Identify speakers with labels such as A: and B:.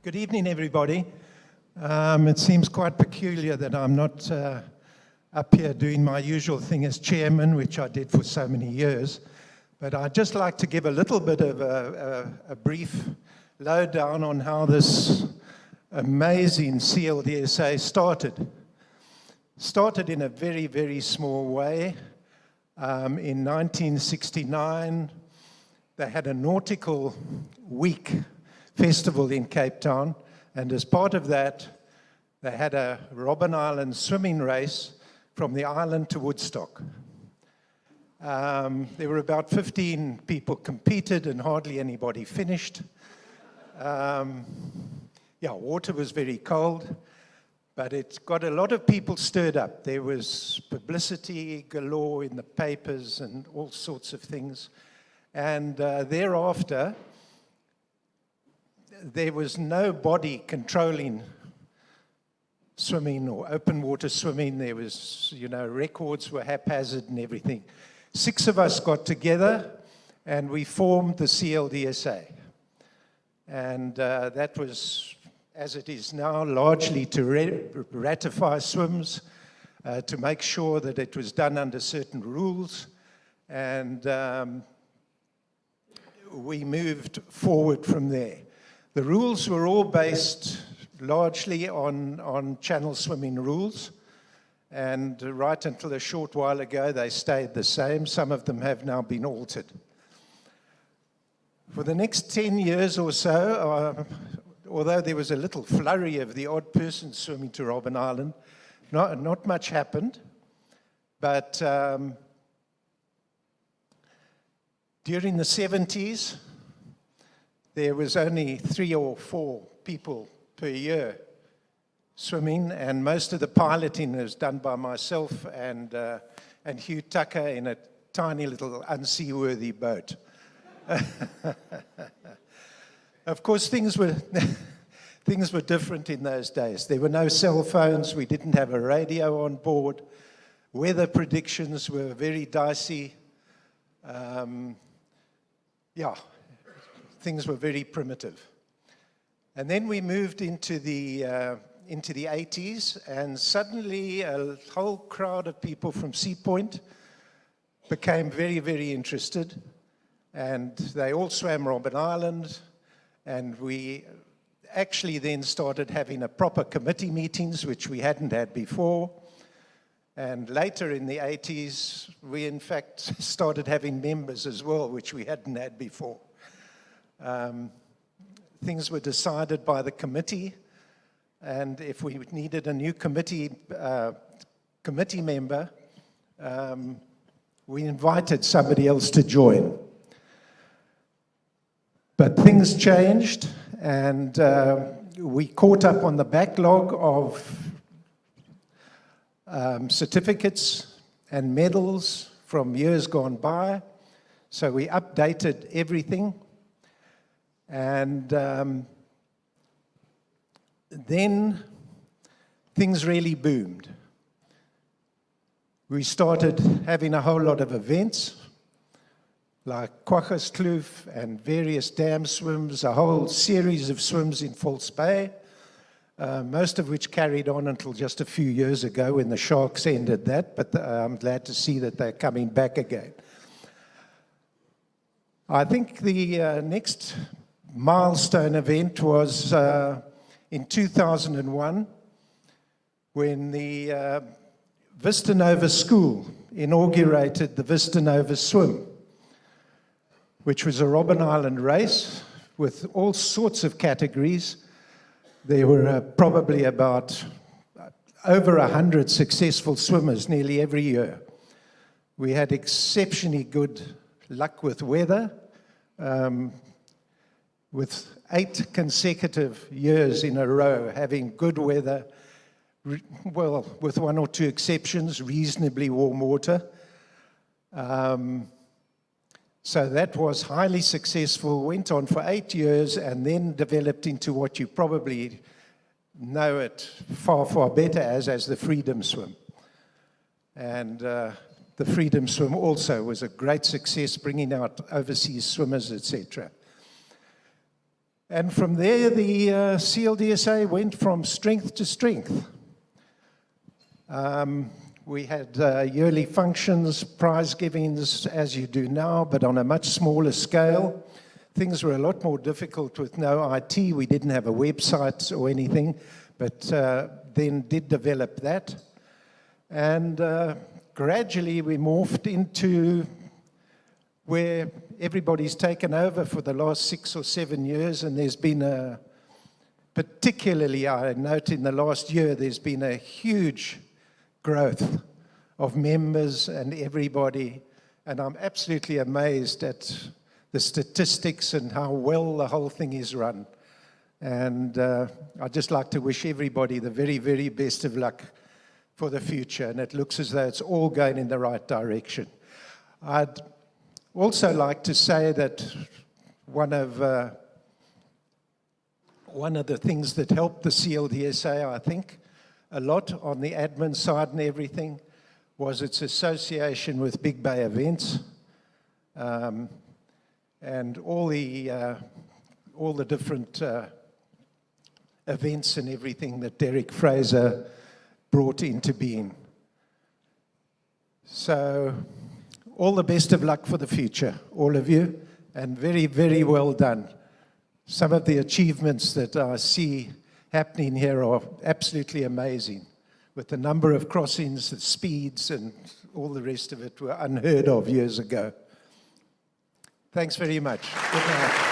A: Good evening, everybody. It seems quite peculiar that I'm not up here doing my usual thing as chairman, which I did for so many years. But I'd just like to give a little bit of a brief lowdown on how this amazing CLDSA started. Started in a very, very small way. In 1969, they had a nautical week festival in Cape Town, and as part of that, they had a Robben Island swimming race from the island to Woodstock. There were about 15 people competed and hardly anybody finished. Water was very cold, but it got a lot of people stirred up. There was publicity galore in the papers and all sorts of things. And thereafter, there was no body controlling swimming or open water swimming. There was, records were haphazard and everything. 6 of us got together and we formed the CLDSA. And that was, as it is now, largely to ratify swims, to make sure that it was done under certain rules. And we moved forward from there. The rules were all based largely on channel swimming rules, and right until a short while ago they stayed the same. Some of them have now been altered. For the next 10 years or so, although there was a little flurry of the odd person swimming to Robben Island, not much happened, but during the 70s, there was only 3 or 4 people per year swimming, and most of the piloting was done by myself and Hugh Tucker in a tiny little unseaworthy boat. Of course, things were different in those days. There were no cell phones. We didn't have a radio on board. Weather predictions were very dicey. Things were very primitive. And then we moved into the 80s, and suddenly a whole crowd of people from Sea Point became very, very interested. And they all swam Robben Island, and we actually then started having a proper committee meetings, which we hadn't had before. And later in the 80s, we in fact started having members as well, which we hadn't had before. Things were decided by the committee, and if we needed a new committee member, we invited somebody else to join. But things changed, and we caught up on the backlog of certificates and medals from years gone by, so we updated everything. And then things really boomed. We started having a whole lot of events, like Kwaggaskloof and various dam swims, a whole series of swims in False Bay, most of which carried on until just a few years ago when the Sharks ended that, but I'm glad to see that they're coming back again. I think the next milestone event was in 2001 when the Vista Nova School inaugurated the Vista Nova Swim, which was a Robben Island race with all sorts of categories. There were probably about over 100 successful swimmers nearly every year. We had exceptionally good luck with weather, with 8 consecutive years in a row having good weather, well, with 1 or 2 exceptions, reasonably warm water. So that was highly successful, went on for 8 years, and then developed into what you probably know it far, far better as the Freedom Swim. And the Freedom Swim also was a great success, bringing out overseas swimmers, etc. And from there, the CLDSA went from strength to strength. We had yearly functions, prize givings, as you do now, but on a much smaller scale. Things were a lot more difficult with no IT. We didn't have a website or anything, but then did develop that. And gradually we morphed into where everybody's taken over for the last 6 or 7 years, and there's been particularly, I note in the last year, there's been a huge growth of members and everybody, and I'm absolutely amazed at the statistics and how well the whole thing is run. And I'd just like to wish everybody the very, very best of luck for the future, and it looks as though it's all going in the right direction. I'd also like to say that one of the things that helped the CLDSA, I think, a lot on the admin side and everything, was its association with Big Bay events. And all the different events and everything that Derek Fraser brought into being. So, all the best of luck for the future, all of you, and very, very well done. Some of the achievements that I see happening here are absolutely amazing, with the number of crossings, the speeds, and all the rest of it were unheard of years ago. Thanks very much. Good night.